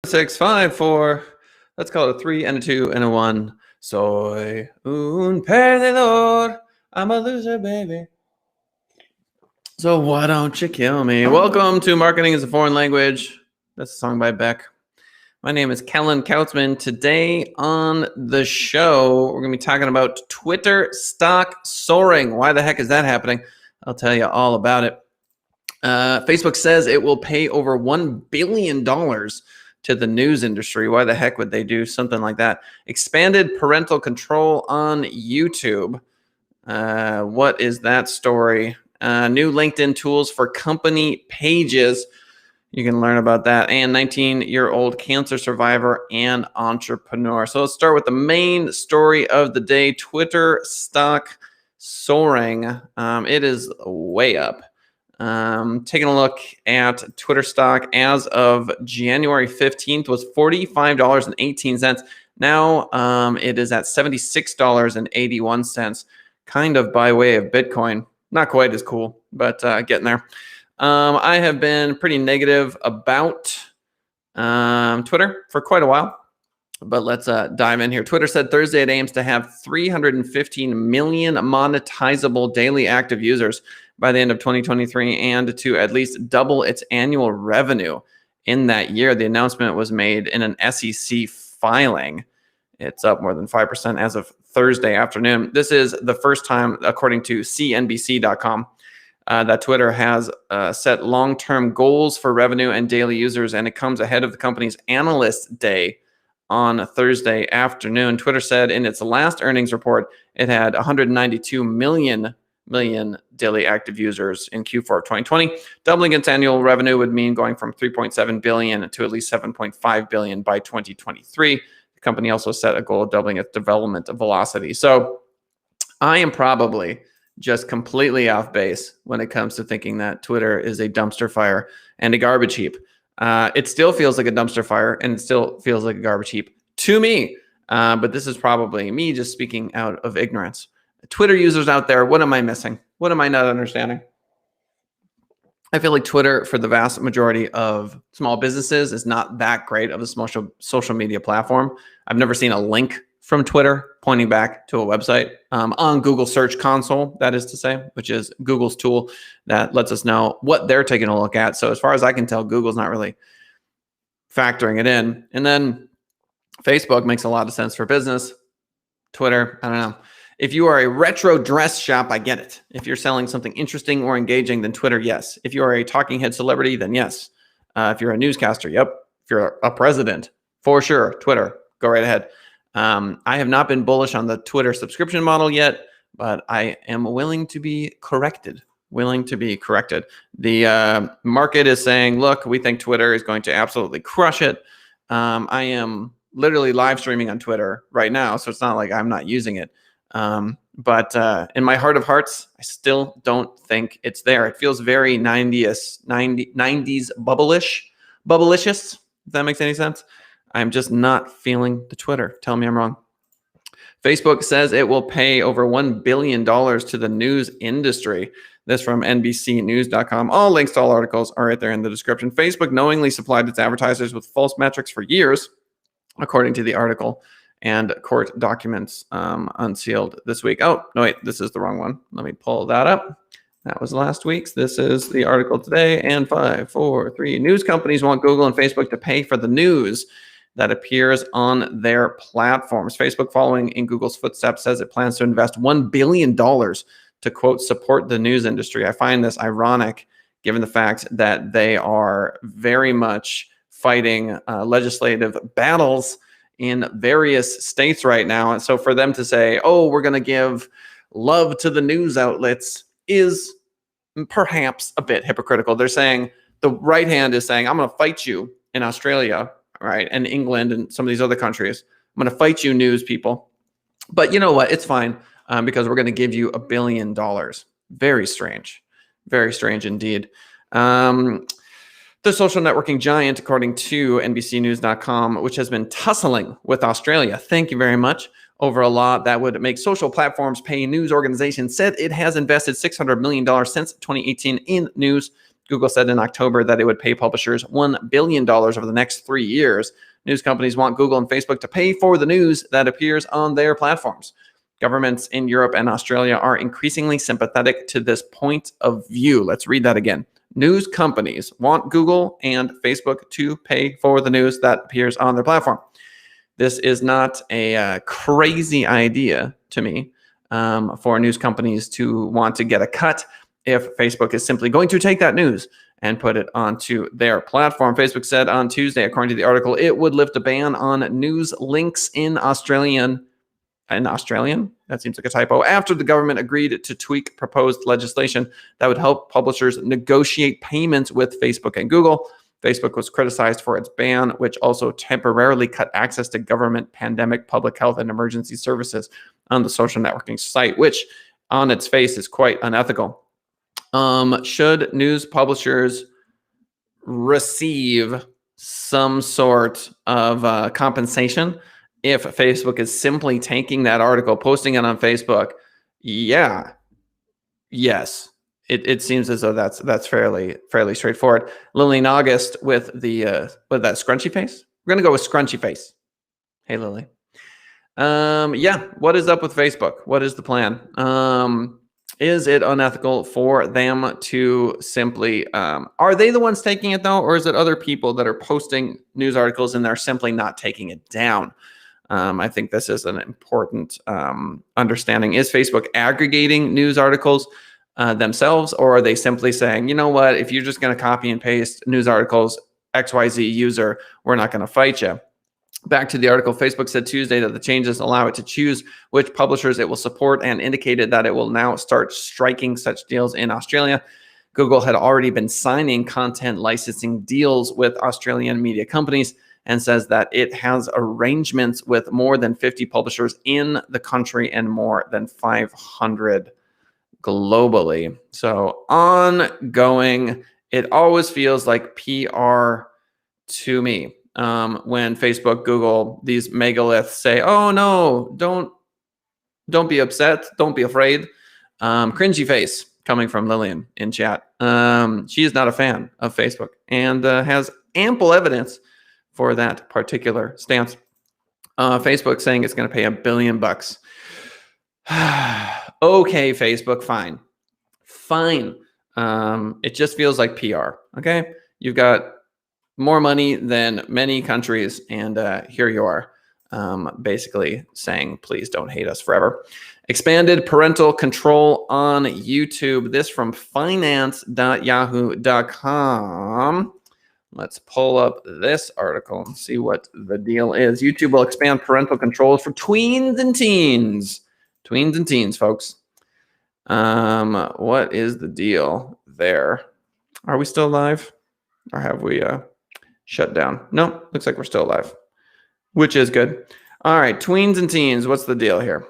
6, 5, 4. Let's call it a 3 and a 2 and a 1. Soy un perdedor. I'm a loser, baby. So why don't you kill me? Welcome to Marketing as a Foreign Language. That's a song by Beck. My name is Kellen Kautzman. Today on the show, we're going to be talking about Twitter stock soaring. Why the heck is that happening? I'll tell you all about it. Facebook says it will pay over $1 billion to the news industry. Why the heck would they do something like that? Expanded parental control on YouTube. What is that story? New LinkedIn tools for company pages. You can learn about that. And 19-year-old cancer survivor and entrepreneur. So let's start with the main story of the day. Twitter stock soaring. It is way up. Taking a look at Twitter stock as of January 15th was $45.18. Now it is at $76.81, kind of by way of Bitcoin. Not quite as cool, but getting there. I have been pretty negative about Twitter for quite a while, but let's dive in here. Twitter said Thursday it aims to have 315 million monetizable daily active users by the end of 2023 and to at least double its annual revenue in that year. The announcement was made in an SEC filing. It's up more than 5% as of Thursday afternoon. This is the first time, according to CNBC.com, that Twitter has set long-term goals for revenue and daily users, and it comes ahead of the company's analyst day on Thursday afternoon. Twitter said in its last earnings report, it had 192 million daily active users in Q4 of 2020. Doubling its annual revenue would mean going from 3.7 billion to at least 7.5 billion by 2023. The company also set a goal of doubling its development velocity. So I am probably just completely off base when it comes to thinking that Twitter is a dumpster fire and a garbage heap. It still feels like a dumpster fire and it still feels like a garbage heap to me. But this is probably me just speaking out of ignorance. Twitter users out there, what am I missing? What am I not understanding? I feel like Twitter, for the vast majority of small businesses, is not that great of a social media platform. I've never seen a link from Twitter pointing back to a website on Google Search Console, that is to say, which is Google's tool that lets us know what they're taking a look at. So as far as I can tell, Google's not really factoring it in. And then Facebook makes a lot of sense for business. Twitter, I don't know. If you are a retro dress shop, I get it. If you're selling something interesting or engaging, then Twitter, yes. If you are a talking head celebrity, then yes. If you're a newscaster, yep. If you're a president, for sure, Twitter, go right ahead. I have not been bullish on the Twitter subscription model yet, but I am willing to be corrected. The market is saying, look, we think Twitter is going to absolutely crush it. I am literally live streaming on Twitter right now, so it's not like I'm not using it. But in my heart of hearts, I still don't think it's there. It feels very 90s bubblicious, if that makes any sense. I'm just not feeling the Twitter. Tell me I'm wrong. Facebook says it will pay over $1 billion to the news industry. This from NBCnews.com. All links to all articles are right there in the description. Facebook knowingly supplied its advertisers with false metrics for years, according to the article, and court documents unsealed this week. Oh, no, wait, this is the wrong one. Let me pull that up. That was last week's. This is the article today. And 5, 4, 3. News companies want Google and Facebook to pay for the news that appears on their platforms. Facebook, following in Google's footsteps, says it plans to invest $1 billion to, quote, support the news industry. I find this ironic given the fact that they are very much fighting legislative battles in various states right now. And so for them to say, oh, we're going to give love to the news outlets is perhaps a bit hypocritical. They're saying, the right hand is saying, I'm going to fight you in Australia, right, and England and some of these other countries. I'm going to fight you, news people. But you know what? It's fine because we're going to give you $1 billion. Very strange indeed. The social networking giant, according to NBCnews.com, which has been tussling with Australia, thank you very much, over a law that would make social platforms pay news organizations, said it has invested $600 million since 2018 in news Google said in October that it would pay publishers $1 billion over the next 3 years. News companies want Google and Facebook to pay for the news that appears on their platforms. Governments in Europe and Australia are increasingly sympathetic to this point of view. Let's read that again. News companies want Google and Facebook to pay for the news that appears on their platform. This is not a crazy idea to me for news companies to want to get a cut if Facebook is simply going to take that news and put it onto their platform. Facebook said on Tuesday, according to the article, it would lift a ban on news links in Australian. That seems like a typo. After the government agreed to tweak proposed legislation that would help publishers negotiate payments with Facebook and Google. Facebook was criticized for its ban, which also temporarily cut access to government pandemic, public health, and emergency services on the social networking site, which on its face is quite unethical. Should news publishers receive some sort of compensation if Facebook is simply taking that article, posting it on Facebook? Yes. It seems as though that's fairly straightforward. Lily in August with the with that scrunchy face. We're gonna go with scrunchy face. Hey Lily. What is up with Facebook? What is the plan? Is it unethical for them to simply are they the ones taking it though, or is it other people that are posting news articles and they're simply not taking it down? I think this is an important understanding. Is Facebook aggregating news articles themselves, or are they simply saying, you know what, if you're just going to copy and paste news articles, XYZ user, we're not going to fight you? Back to the article, Facebook said Tuesday that the changes allow it to choose which publishers it will support and indicated that it will now start striking such deals in Australia. Google had already been signing content licensing deals with Australian media companies and says that it has arrangements with more than 50 publishers in the country and more than 500 globally. So ongoing, it always feels like PR to me. When Facebook, Google, these megaliths say, oh no, don't be upset, don't be afraid. Cringy face coming from Lillian in chat. She is not a fan of Facebook and has ample evidence for that particular stance. Facebook saying it's going to pay $1 billion. Okay, Facebook, fine. It just feels like PR. Okay, you've got more money than many countries, and here you are, basically saying, please don't hate us forever. Expanded parental control on YouTube. This from finance.yahoo.com. Let's pull up this article and see what the deal is. YouTube will expand parental controls for tweens and teens. Tweens and teens, folks. What is the deal there? Are we still live? Or have we shut down? No, looks like we're still alive, which is good. All right, tweens and teens, what's the deal here?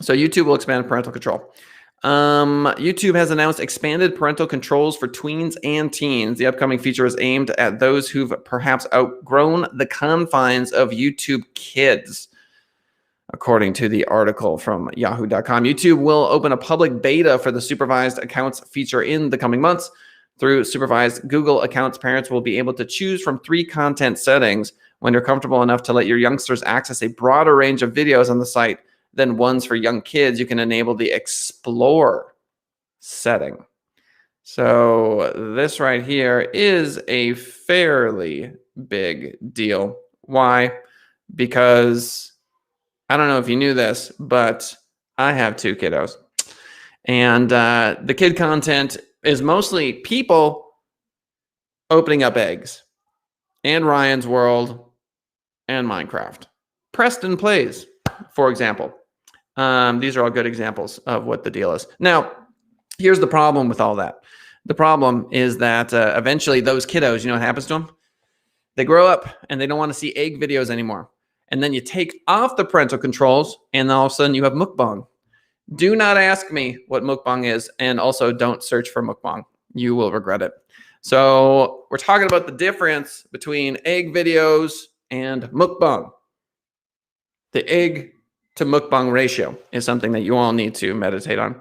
So YouTube will expand parental control. YouTube has announced expanded parental controls for tweens and teens. The upcoming feature is aimed at those who've perhaps outgrown the confines of YouTube Kids. According to the article from yahoo.com, YouTube will open a public beta for the supervised accounts feature in the coming months. Through supervised Google accounts, parents will be able to choose from 3 content settings. When you're comfortable enough to let your youngsters access a broader range of videos on the site than ones for young kids, you can enable the Explore setting. So this right here is a fairly big deal. Why? Because I don't know if you knew this, but I have 2 kiddos. And the kid content is mostly people opening up eggs and Ryan's World and Minecraft. Preston Plays, for example. These are all good examples of what the deal is. Now, here's the problem with all that. The problem is that eventually those kiddos, you know what happens to them? They grow up and they don't want to see egg videos anymore. And then you take off the parental controls and then all of a sudden you have mukbang. Do not ask me what mukbang is, and also don't search for mukbang. You will regret it. So we're talking about the difference between egg videos and mukbang. The egg to mukbang ratio is something that you all need to meditate on.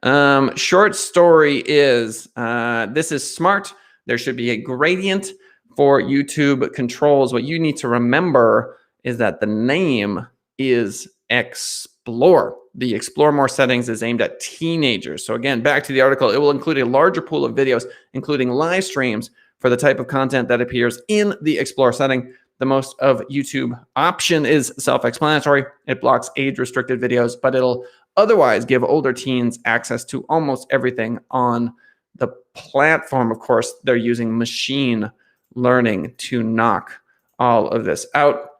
Short story is, this is smart. There should be a gradient for YouTube controls. What you need to remember is that the name is Explore. The Explore More settings is aimed at teenagers. So again, back to the article, it will include a larger pool of videos, including live streams for the type of content that appears in the Explore setting. The most of YouTube option is self-explanatory. It blocks age-restricted videos, but it'll otherwise give older teens access to almost everything on the platform. Of course, they're using machine learning to knock all of this out.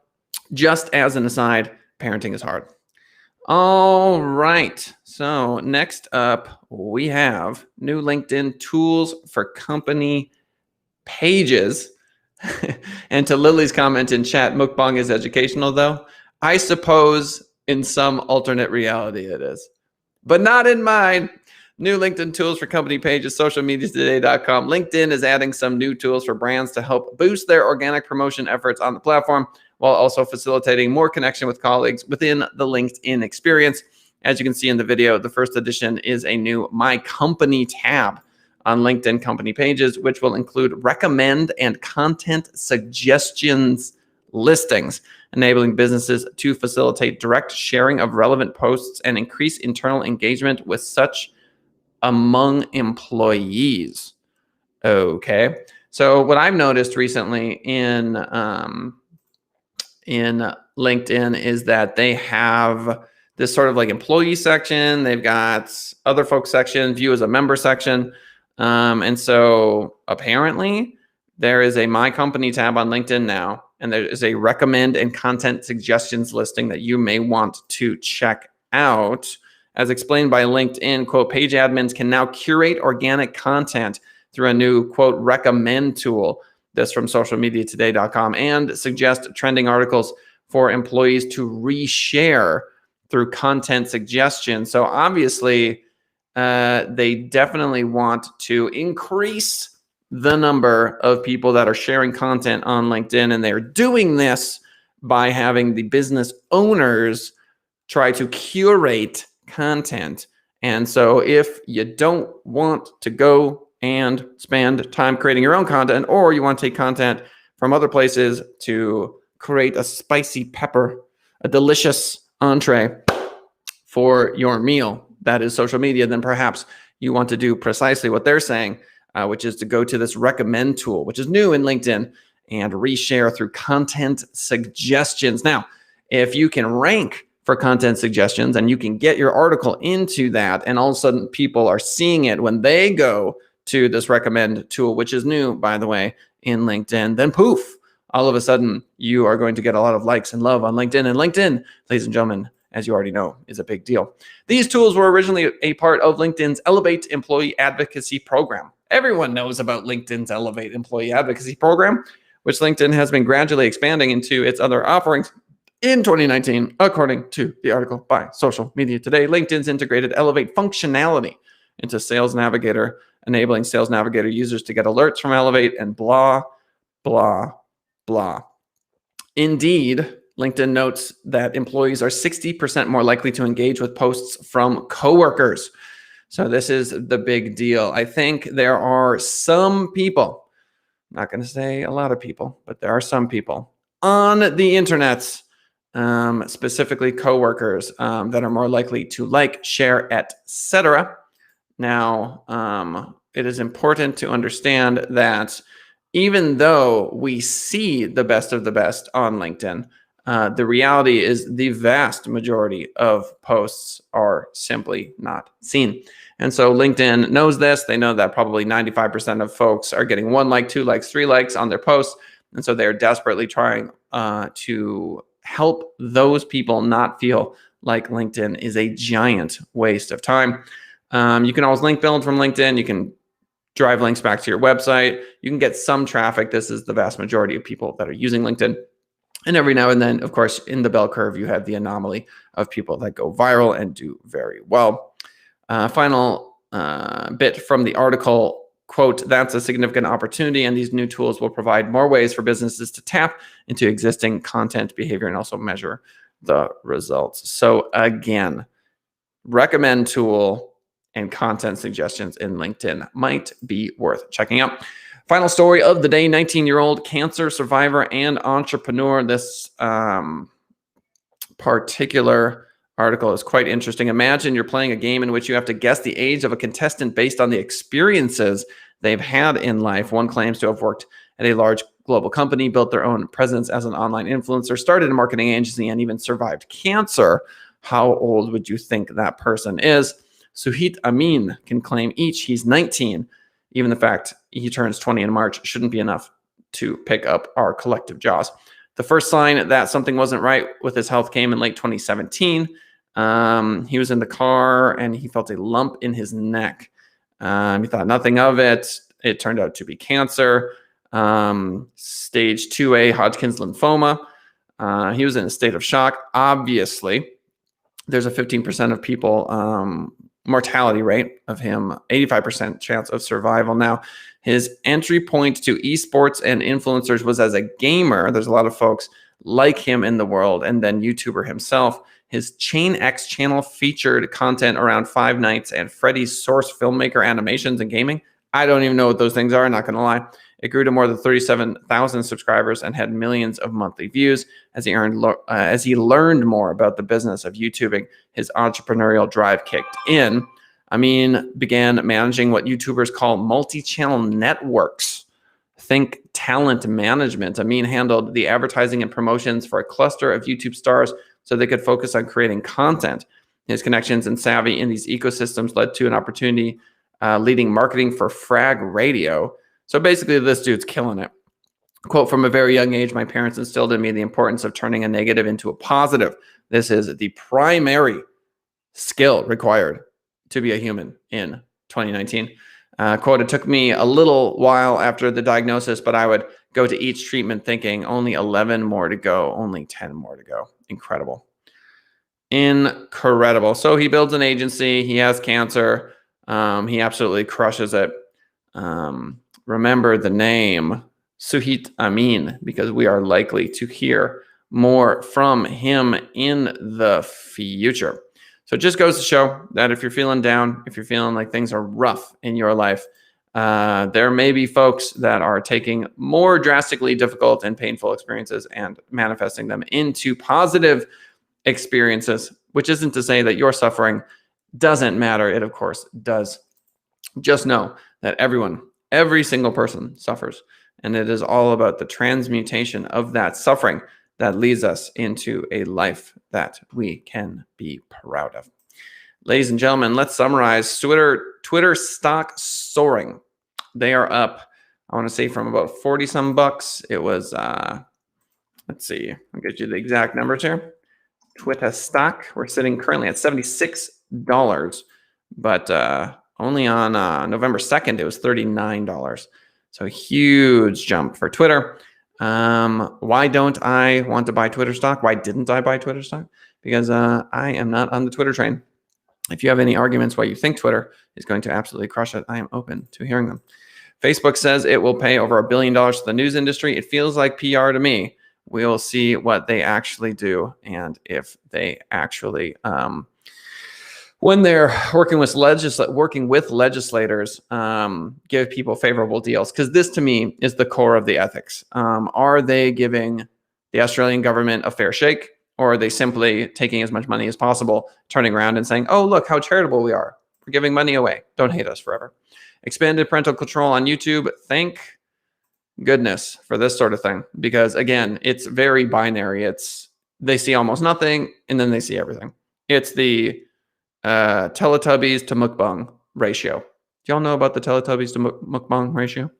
Just as an aside, parenting is hard. All right. So next up, we have new LinkedIn tools for company pages. And to Lily's comment in chat, mukbang is educational, though. I suppose in some alternate reality it is, but not in mine. New LinkedIn tools for company pages, socialmediatoday.com. LinkedIn is adding some new tools for brands to help boost their organic promotion efforts on the platform, while also facilitating more connection with colleagues within the LinkedIn experience. As you can see in the video, the first addition is a new My Company tab on LinkedIn company pages, which will include recommend and content suggestions listings, enabling businesses to facilitate direct sharing of relevant posts and increase internal engagement with such among employees. Okay. So what I've noticed recently in LinkedIn is that they have this sort of like employee section. They've got other folks section, view as a member section. And so apparently there is a My Company tab on LinkedIn now, and there is a recommend and content suggestions listing that you may want to check out. As explained by LinkedIn, quote, page admins can now curate organic content through a new, quote, recommend tool. This from socialmediatoday.com, and suggest trending articles for employees to reshare through content suggestions. So obviously, they definitely want to increase the number of people that are sharing content on LinkedIn, and they're doing this by having the business owners try to curate content. And so if you don't want to go and spend time creating your own content, or you want to take content from other places to create a spicy pepper, a delicious entree for your meal that is social media, then perhaps you want to do precisely what they're saying, which is to go to this recommend tool, which is new in LinkedIn, and reshare through content suggestions. Now, if you can rank for content suggestions and you can get your article into that, and all of a sudden people are seeing it when they go to this recommend tool, which is new, by the way, in LinkedIn, then poof, all of a sudden you are going to get a lot of likes and love on LinkedIn. And LinkedIn, ladies and gentlemen, as you already know, is a big deal. These tools were originally a part of LinkedIn's Elevate Employee Advocacy Program. Everyone knows about LinkedIn's Elevate Employee Advocacy Program, which LinkedIn has been gradually expanding into its other offerings. In 2019, according to the article by Social Media Today, LinkedIn's integrated Elevate functionality into Sales Navigator, enabling Sales Navigator users to get alerts from Elevate and blah, blah, blah. Indeed, LinkedIn notes that employees are 60% more likely to engage with posts from coworkers. So this is the big deal. I think there are some people, I'm not going to say a lot of people, but there are some people on the internet, specifically coworkers, that are more likely to like, share, etc. Now, it is important to understand that even though we see the best of the best on LinkedIn, the reality is the vast majority of posts are simply not seen. And so LinkedIn knows this. They know that probably 95% of folks are getting 1 like, 2 likes, 3 likes on their posts. And so they're desperately trying to help those people not feel like LinkedIn is a giant waste of time. You can always link build from LinkedIn. You can drive links back to your website. You can get some traffic. This is the vast majority of people that are using LinkedIn. And every now and then, of course, in the bell curve, you have the anomaly of people that go viral and do very well. Final bit from the article, quote, that's a significant opportunity, and these new tools will provide more ways for businesses to tap into existing content behavior and also measure the results. So again, recommend tool and content suggestions in LinkedIn might be worth checking out. Final story of the day, 19-year-old cancer survivor and entrepreneur. This particular article is quite interesting. Imagine you're playing a game in which you have to guess the age of a contestant based on the experiences they've had in life. One claims to have worked at a large global company, built their own presence as an online influencer, started a marketing agency, and even survived cancer. How old would you think that person is? Suhit Amin can claim each. He's 19. Even the fact he turns 20 in March shouldn't be enough to pick up our collective jaws. The first sign that something wasn't right with his health came in late 2017. He was in the car and he felt a lump in his neck. He thought nothing of it. It turned out to be cancer, stage 2A Hodgkin's lymphoma. He was in a state of shock. Obviously, there's a 15% of people mortality rate of him, 85% chance of survival. Now, his entry point to esports and influencers was as a gamer. There's a lot of folks like him in the world, and then YouTuber himself. His Chain X channel featured content around Five Nights and Freddy's Source filmmaker animations and gaming. I don't even know what those things are, not going to lie. It grew to more than 37,000 subscribers and had millions of monthly views. As he learned more about the business of YouTubing, his entrepreneurial drive kicked in. Amin began managing what YouTubers call multi-channel networks. Think talent management. Amin handled the advertising and promotions for a cluster of YouTube stars so they could focus on creating content. His connections and savvy in these ecosystems led to an opportunity leading marketing for Frag Radio. So basically, this dude's killing it. Quote, from a very young age, my parents instilled in me the importance of turning a negative into a positive. This is the primary skill required to be a human in 2019. Quote, it took me a little while after the diagnosis, but I would go to each treatment thinking only 11 more to go, only 10 more to go. Incredible. Incredible. So he builds an agency. He has cancer. He absolutely crushes it. Remember the name Suhit Amin, because we are likely to hear more from him in the future. So it just goes to show that if you're feeling down, if you're feeling like things are rough in your life, there may be folks that are taking more drastically difficult and painful experiences and manifesting them into positive experiences, which isn't to say that your suffering doesn't matter. It, of course, does. Just know that every single person suffers, and it is all about the transmutation of that suffering that leads us into a life that we can be proud of. Ladies and gentlemen, let's summarize Twitter stock soaring. They are up, I want to say, from about 40 some bucks. It was, let's see, I'll get you the exact numbers here. Twitter stock, we're sitting currently at $76, but only on November 2nd, it was $39. So a huge jump for Twitter. Why don't I want to buy Twitter stock? Why didn't I buy Twitter stock? Because I am not on the Twitter train. If you have any arguments why you think Twitter is going to absolutely crush it, I am open to hearing them. Facebook says it will pay over $1 billion to the news industry. It feels like PR to me. We will see what they actually do and if they actually, when they're working with legislators, give people favorable deals. Because this, to me, is the core of the ethics. Are they giving the Australian government a fair shake? Or are they simply taking as much money as possible, turning around and saying, oh, look how charitable we are. We're giving money away. Don't hate us forever. Expanded parental control on YouTube. Thank goodness for this sort of thing. Because, again, it's very binary. They see almost nothing, and then they see everything. It's the Teletubbies to mukbang ratio. Do y'all know about the Teletubbies to mukbang ratio?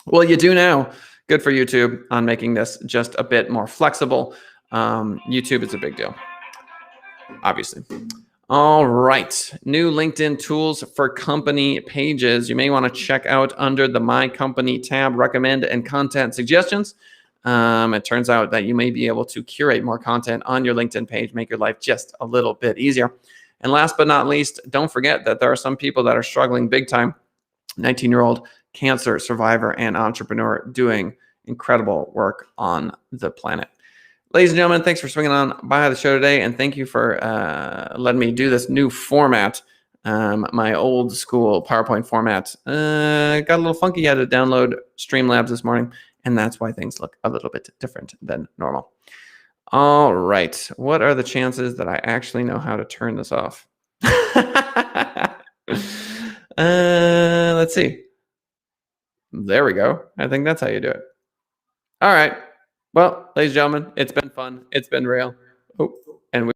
Well, you do now. Good for YouTube on making this just a bit more flexible. YouTube is a big deal, obviously. All right. New LinkedIn tools for company pages. You may want to check out under the My Company tab, recommend and content suggestions. It turns out that you may be able to curate more content on your LinkedIn page, make your life just a little bit easier. And last but not least, don't forget that there are some people that are struggling big time. 19-year-old cancer survivor and entrepreneur doing incredible work on the planet. Ladies and gentlemen, thanks for swinging on by the show today, and thank you for letting me do this new format. My old school PowerPoint format got a little funky. I had to download Streamlabs this morning, and that's why things look a little bit different than normal. All right. What are the chances that I actually know how to turn this off? Let's see. There we go. I think that's how you do it. All right. Well, ladies and gentlemen, it's been fun. It's been real. Oh, and we